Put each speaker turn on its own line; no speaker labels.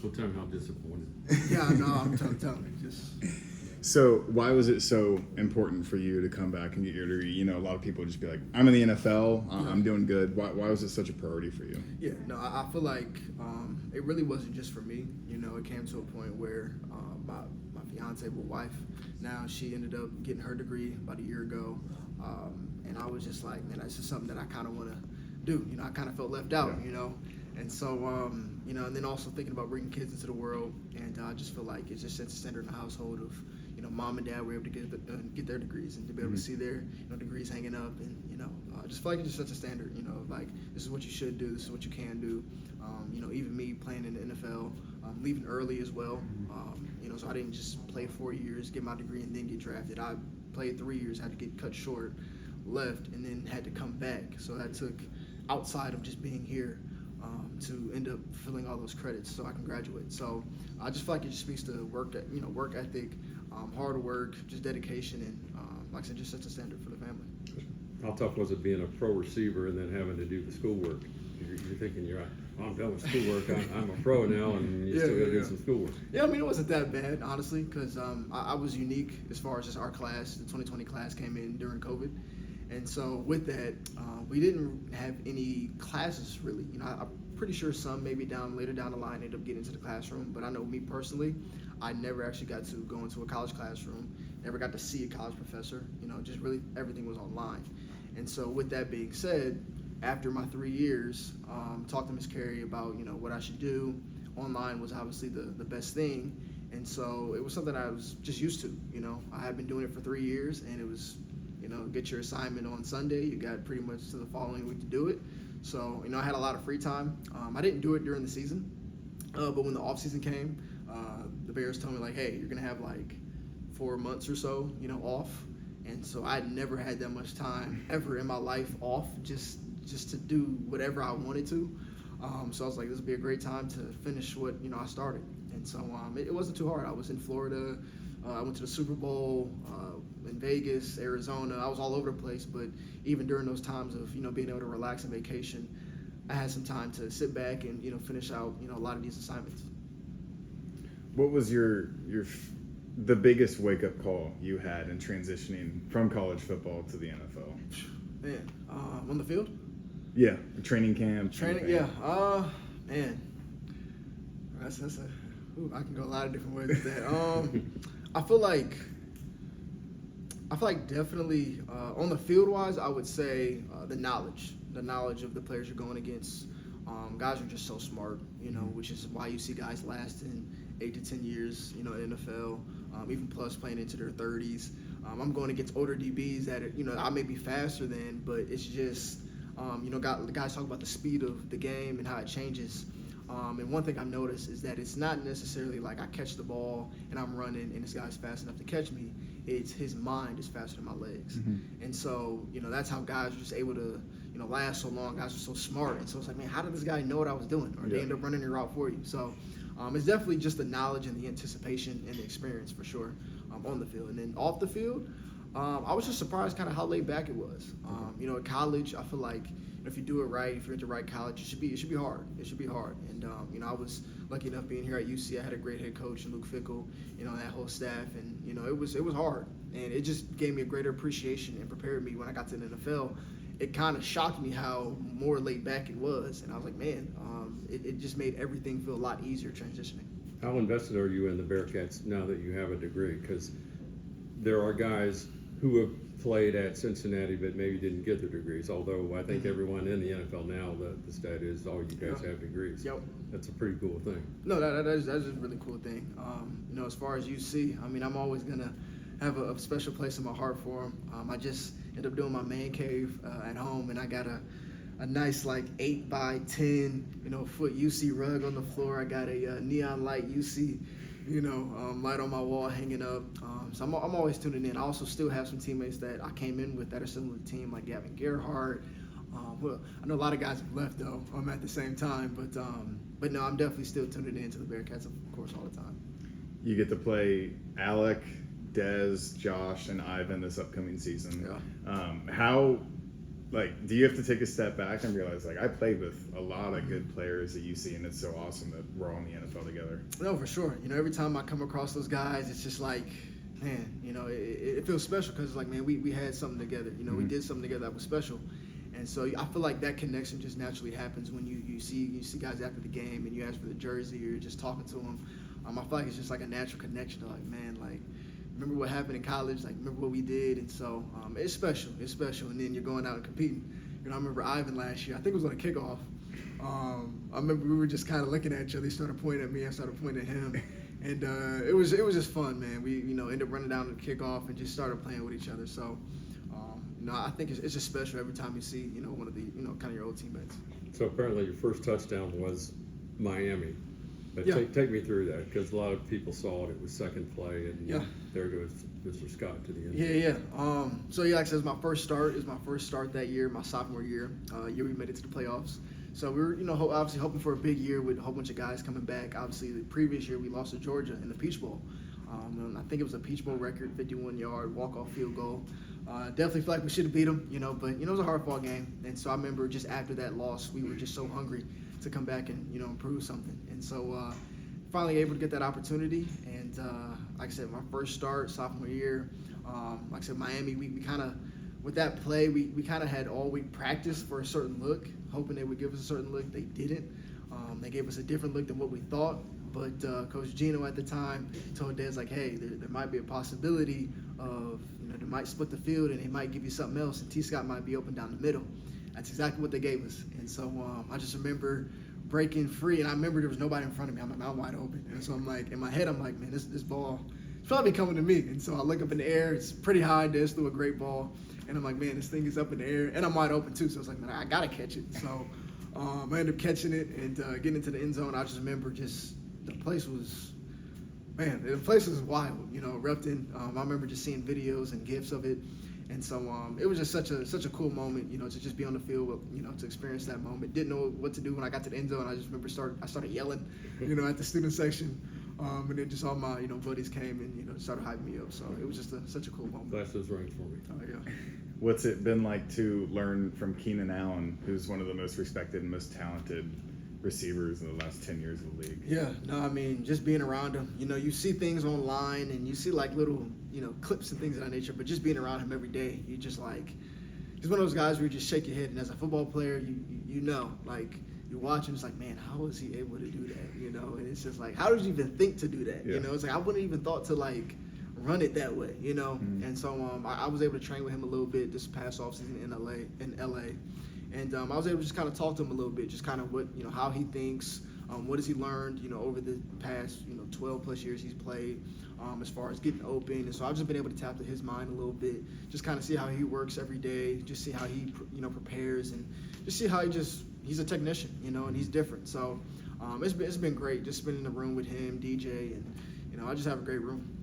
Well, tell me how disappointed.
Yeah, no, I'm telling you, just.
So why was it so important for you to come back and get your degree? You know, a lot of people just be like, I'm in the NFL, I'm doing good. Why was it such a priority for you?
Yeah, no, I feel like it really wasn't just for me. You know, it came to a point where my fiance, my wife, now she ended up getting her degree about a year ago. And I was just like, man, that's just something that I kind of want to do. You know, I kind of felt left out, you know. And so, you know, and then also thinking about bringing kids into the world. And I just feel like it just sets a standard in the household of, you know, mom and dad were able to get their degrees and to be able to see their, you know, degrees hanging up. And, you know, I just feel like it just sets a standard, you know, like this is what you should do, this is what you can do. You know, even me playing in the NFL, leaving early as well. You know, so I didn't just play 4 years, get my degree, and then get drafted. I played 3 years, had to get cut short, left, and then had to come back. So that took outside of just being here to end up filling all those credits so I can graduate. So I just feel like it just speaks to work ethic, hard work, just dedication, and like I said, just sets a standard for the family.
How tough was it being a pro receiver and then having to do the schoolwork? You're thinking, I'm done with schoolwork. I'm a pro now, and you still got to do some schoolwork.
Yeah, I mean, it wasn't that bad, honestly, because I was unique as far as just our class. The 2020 class came in during COVID. And so with that, we didn't have any classes really. You know, I'm pretty sure some maybe later down the line ended up getting into the classroom. But I know me personally, I never actually got to go into a college classroom, never got to see a college professor. You know, just really everything was online. And so with that being said, after my 3 years, talked to Ms. Carey about, you know, what I should do. Online was obviously the best thing. And so it was something I was just used to. You know, I had been doing it for 3 years, and it was, you know, get your assignment on Sunday. You got pretty much to the following week to do it. So, you know, I had a lot of free time. I didn't do it during the season, but when the off season came, the Bears told me like, hey, you're gonna have like 4 months or so, you know, off. And so I'd never had that much time ever in my life off, just to do whatever I wanted to. So I was like, this would be a great time to finish what, you know, I started. And so it wasn't too hard. I was in Florida. I went to the Super Bowl in Vegas, Arizona. I was all over the place, but even during those times of, you know, being able to relax and vacation, I had some time to sit back and, you know, finish out, you know, a lot of these assignments.
What was the biggest wake-up call you had in transitioning from college football to the NFL?
Man, on the field?
Yeah, training camp.
Yeah. Man, that's I can go a lot of different ways with that. I feel like definitely on the field wise, I would say the knowledge of the players you're going against. Guys are just so smart, you know, which is why you see guys lasting 8 to 10 years, you know, in the NFL, even plus playing into their 30s. I'm going against older DBs that, you know, I may be faster than, but it's just, you know, the guys talk about the speed of the game and how it changes. And one thing I've noticed is that it's not necessarily like I catch the ball and I'm running and this guy's fast enough to catch me. It's his mind is faster than my legs. Mm-hmm. And so, you know, that's how guys are just able to, you know, last so long. Guys are so smart. And so it's like, man, how did this guy know what I was doing? Or they end up running the route for you. So it's definitely just the knowledge and the anticipation and the experience for sure on the field. And then off the field, I was just surprised kind of how laid back it was. You know, at college, I feel like if you do it right, if you're at the right college, it should be hard. It should be hard. And you know, I was lucky enough being here at UC. I had a great head coach, Luke Fickell, you know, that whole staff, and you know, it was hard, and it just gave me a greater appreciation and prepared me when I got to the NFL. It kind of shocked me how more laid back it was, and I was like, man, it just made everything feel a lot easier transitioning.
How invested are you in the Bearcats now that you have a degree? Because there are guys who have played at Cincinnati but maybe didn't get their degrees, although I think everyone in the NFL now, the stat is all you guys have degrees.
Yep.
That's a pretty cool thing.
No, that is a really cool thing. You know, as far as UC, I mean, I'm always going to have a special place in my heart for them. I just ended up doing my man cave at home, and I got a nice like 8 by 10, you know, foot UC rug on the floor. I got a neon light UC, you know, light on my wall hanging up. So I'm always tuning in. I also still have some teammates that I came in with that are still in the team, like Gavin Gerhardt. Well, I know a lot of guys have left though. At the same time, but no, I'm definitely still tuning in to the Bearcats, of course, all the time.
You get to play Alec, Dez, Josh, and Ivan this upcoming season.
Yeah.
How Like, do you have to take a step back and realize, like, I played with a lot of good players that you see, and it's so awesome that we're all in the NFL together?
No, for sure. Every time I come across those guys, it's just like, man, it feels special because, like, man, we had something together. We did something together that was special. And so I feel like that connection just naturally happens when you see guys after the game and you ask for the jersey or you're just talking to them. I feel like it's just like a natural connection to, like, man, like, remember what happened in college, like, remember what we did. And so it's special. And then you're going out and competing. I remember Ivan last year, I think it was on a kickoff. I remember we were just kind of looking at each other. He started pointing at me, I started pointing at him. And it was just fun, man. We ended up running down to the kickoff and just started playing with each other. So I think it's just special every time you see one of the kind of your old teammates.
So apparently your first touchdown was Miami. But
Yeah.
take me through that, because a lot of people saw it. It was second play, and
Yeah.
there goes Mr. Scott to the end.
Yeah. So like I said, it was my first start that year, my sophomore year. Year we made it to the playoffs. So we were, obviously hoping for a big year with a whole bunch of guys coming back. Obviously, the previous year we lost to Georgia in the Peach Bowl. And I think it was a Peach Bowl record, 51-yard walk-off field goal. Definitely feel like we should have beat them, but it was a hard-fought game. And so I remember just after that loss, we were just so hungry to come back and improve something. And so finally able to get that opportunity. And like I said, my first start sophomore year. Like I said, Miami, we kind of with that play, we kind of had all week practice for a certain look, hoping they would give us a certain look. They didn't. They gave us a different look than what we thought. But Coach Gino at the time told Dez, like, hey, there might be a possibility of, they might split the field and they might give you something else, and T. Scott might be open down the middle. That's exactly what they gave us. And so I just remember breaking free, and I remember there was nobody in front of me. I'm wide open. And so I'm like, in my head, I'm like, man, this ball is probably coming to me. And so I look up in the air. It's pretty high. Dez threw a great ball. And I'm like, man, this thing is up in the air. And I'm wide open, too. So I was like, man, I got to catch it. So I ended up catching it and getting into the end zone. I just remember the place was wild, erupting. I remember just seeing videos and GIFs of it. And so it was just such a cool moment, to just be on the field, to experience that moment. Didn't know what to do when I got to the end zone. I just remember I started yelling, at the student section. And then just all my, buddies came and, started hyping me up. So it was just such a cool moment.
Flash those rings for me.
Oh, yeah.
What's it been like to learn from Keenan Allen, who's one of the most respected and most talented receivers in the last 10 years of the league?
Yeah, no, I mean, just being around him, you see things online and you see like little, clips and things of that nature, but just being around him every day, you just like, he's one of those guys where you just shake your head, and as a football player, like, you watch him, it's like, man, how was he able to do that, and it's just like, how did you even think to do that,
Yeah.
It's like, I wouldn't even thought to like run it that way, and so I was able to train with him a little bit this past offseason in LA. And I was able to just kind of talk to him a little bit, just kind of what, how he thinks, what has he learned, over the past, 12 plus years he's played, as far as getting open. And so I've just been able to tap to his mind a little bit, just kind of see how he works every day, just see how he, prepares, and just see how he's a technician, and he's different. So it's been great just spending in the room with him, DJ, and, I just have a great room.